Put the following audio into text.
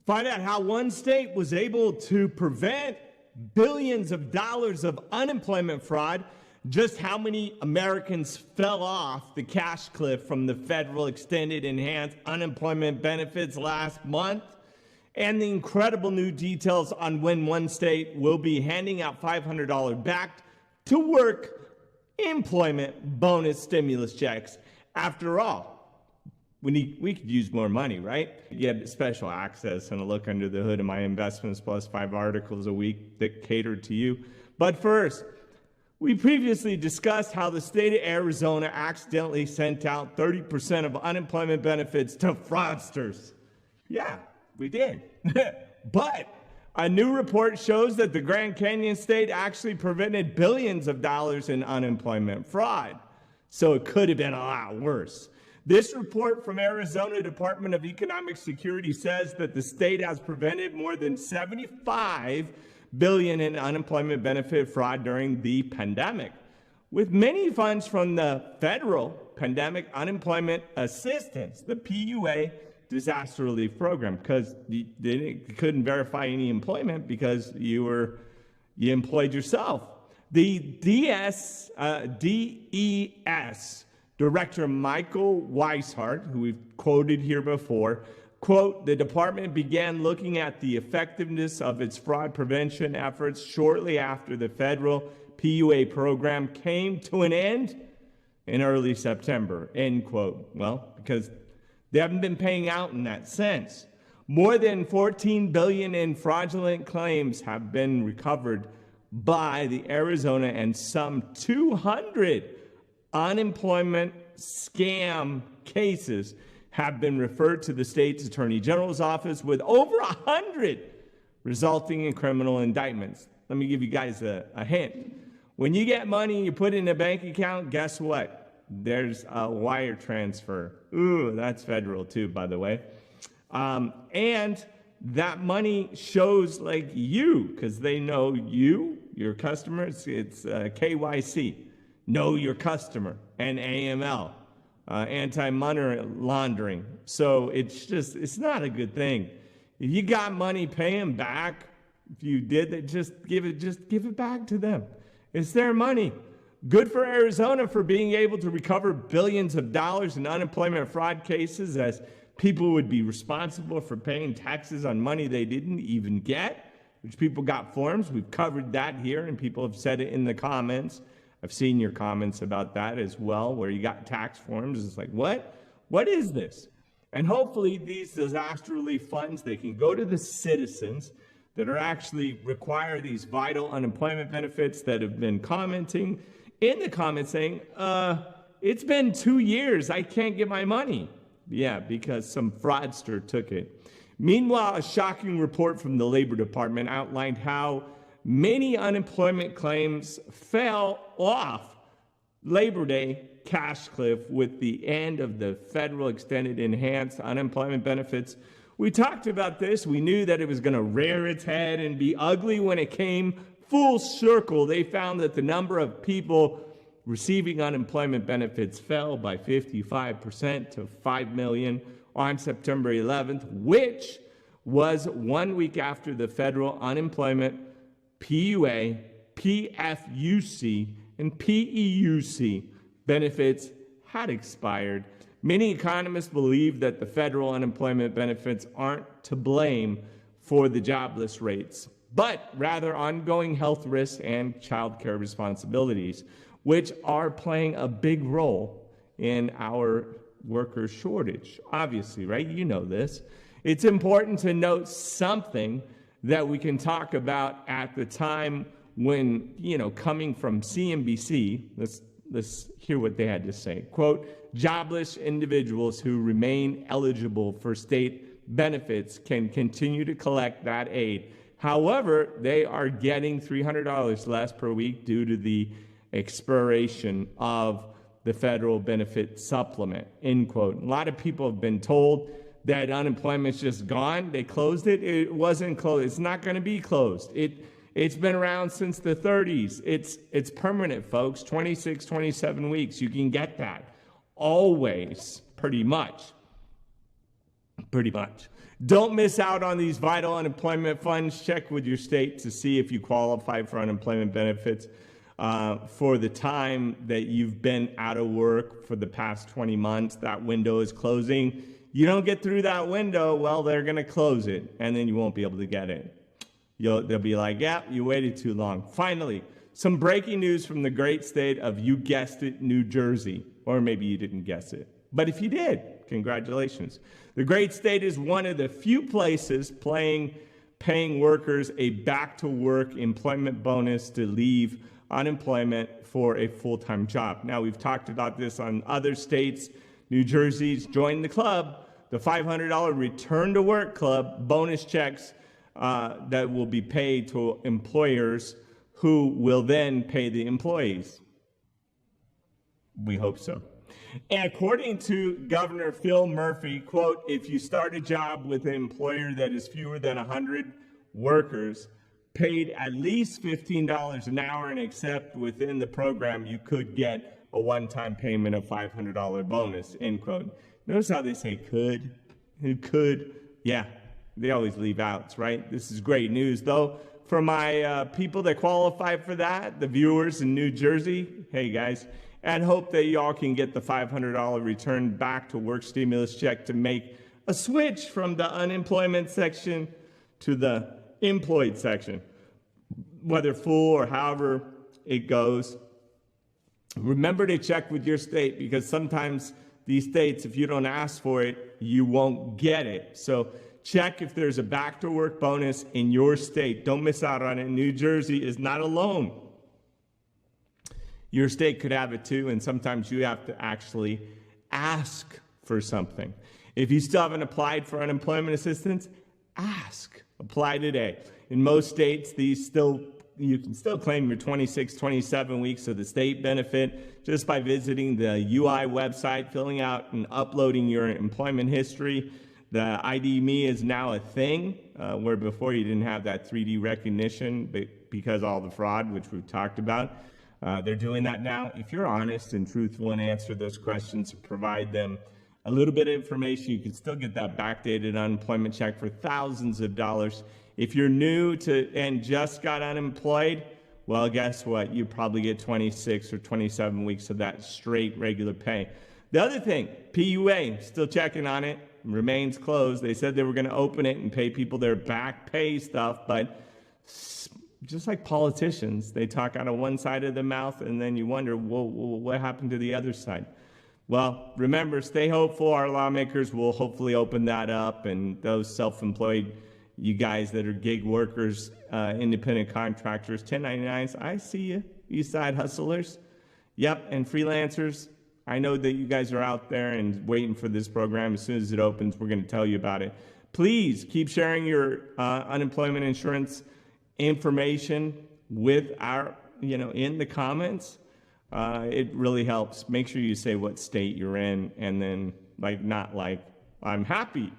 Find out how one state was able to prevent billions of dollars of unemployment fraud, just how many Americans fell off the cash cliff from the federal extended enhanced unemployment benefits last month, and the incredible new details on when one state will be handing out $500 back to work employment bonus stimulus checks. After all, we could use more money, right? You get special access and a look under the hood of my investments, plus 5 articles a week that cater to you. But first, we previously discussed how the state of Arizona accidentally sent out 30% of unemployment benefits to fraudsters. Yeah, we did. But a new report shows that the Grand Canyon state actually prevented billions of dollars in unemployment fraud. So it could have been a lot worse. This report from Arizona Department of Economic Security says that the state has prevented more than $75 billion in unemployment benefit fraud during the pandemic, with many funds from the federal Pandemic Unemployment Assistance, the PUA disaster relief program, because they couldn't verify any employment because you employed yourself. The DES Director Michael Weishart, who we've quoted here before, quote, the department began looking at the effectiveness of its fraud prevention efforts shortly after the federal PUA program came to an end in early September, end quote. Well, because they haven't been paying out in that sense. More than $14 billion in fraudulent claims have been recovered by the Arizona, and some 200 unemployment scam cases have been referred to the state's attorney general's office, with over 100 resulting in criminal indictments. Let me give you guys a hint. When you get money and you put it in a bank account, guess what? There's a wire transfer. Ooh, that's federal too, by the way. And that money shows like you, because they know you, your customers. It's KYC. Know your customer, and AML, anti-money laundering. So it's not a good thing. If you got money, pay them back. If you did, just give it back to them. It's their money. Good for Arizona for being able to recover billions of dollars in unemployment fraud cases, as people would be responsible for paying taxes on money they didn't even get, which people got forms. We've covered that here, and people have said it in the comments. I've seen your comments about that as well, where you got tax forms. It's like, what? What is this? And hopefully these disaster relief funds, they can go to the citizens that are actually require these vital unemployment benefits, that have been commenting in the comments saying, it's been 2 years, I can't get my money. Yeah, because some fraudster took it. Meanwhile, a shocking report from the Labor Department outlined how many unemployment claims fell off Labor Day cash cliff with the end of the federal extended enhanced unemployment benefits. We talked about this. We knew that it was going to rear its head and be ugly when it came full circle. They found that the number of people receiving unemployment benefits fell by 55% to 5 million on September 11th, which was 1 week after the federal unemployment PUA, PFUC, and PEUC benefits had expired. Many economists believe that the federal unemployment benefits aren't to blame for the jobless rates, but rather ongoing health risks and child care responsibilities, which are playing a big role in our worker shortage. Obviously, right? You know this. It's important to note something that we can talk about at the time when, coming from CNBC, let's hear what they had to say. Quote, jobless individuals who remain eligible for state benefits can continue to collect that aid. However, they are getting $300 less per week due to the expiration of the federal benefit supplement, end quote. A lot of people have been told that unemployment's just gone. They closed it. It wasn't closed. It's not going to be closed. It's been around since the 30s. It's permanent, folks. 26, 27 weeks. You can get that. Always, pretty much. Don't miss out on these vital unemployment funds. Check with your state to see if you qualify for unemployment benefits for the time that you've been out of work for the past 20 months. That window is closing. You don't get through that window, well, they're going to close it, and then you won't be able to get it. They'll be like, yeah, you waited too long. Finally, some breaking news from the great state of, you guessed it, New Jersey. Or maybe you didn't guess it. But if you did, congratulations. The great state is one of the few places paying workers a back-to-work employment bonus to leave unemployment for a full-time job. Now, we've talked about this on other states. New Jersey's joined the club, the $500 Return to Work Club, bonus checks that will be paid to employers who will then pay the employees. We hope so. And according to Governor Phil Murphy, quote, if you start a job with an employer that is fewer than 100 workers, paid at least $15 an hour and accept within the program, you could get a one-time payment of $500 bonus, end quote. Notice how they say could. Who could? Yeah, they always leave outs, right? This is great news, though. For my people that qualify for that, the viewers in New Jersey, hey guys, and hope that y'all can get the $500 return back to work stimulus check to make a switch from the unemployment section to the employed section, whether full or however it goes. Remember to check with your state, because sometimes these states, if you don't ask for it, you won't get it. So check if there's a back to work bonus in your state. Don't miss out on it. New Jersey is not alone. Your state could have it too, and sometimes you have to actually ask for something. If you still haven't applied for unemployment assistance, ask. Apply today. In most states, you can still claim your 26, 27 weeks of the state benefit just by visiting the UI website, filling out and uploading your employment history. The ID.me is now a thing, where before you didn't have that 3D recognition because all the fraud, which we've talked about. They're doing that now. If you're honest and truthful and answer those questions and provide them a little bit of information, you can still get that backdated unemployment check for thousands of dollars. If you're new to and just got unemployed, well, guess what? You probably get 26 or 27 weeks of that straight regular pay. The other thing, PUA, still checking on it, remains closed. They said they were going to open it and pay people their back pay stuff, but just like politicians, they talk out of one side of the mouth, and then you wonder, well, what happened to the other side? Well, remember, stay hopeful. Our lawmakers will hopefully open that up, and those self-employed, you guys that are gig workers, independent contractors, 1099s, I see you, you side hustlers. Yep, and freelancers, I know that you guys are out there and waiting for this program. As soon as it opens, we're going to tell you about it. Please keep sharing your unemployment insurance information with our, in the comments. It really helps. Make sure you say what state you're in, and then not like, I'm happy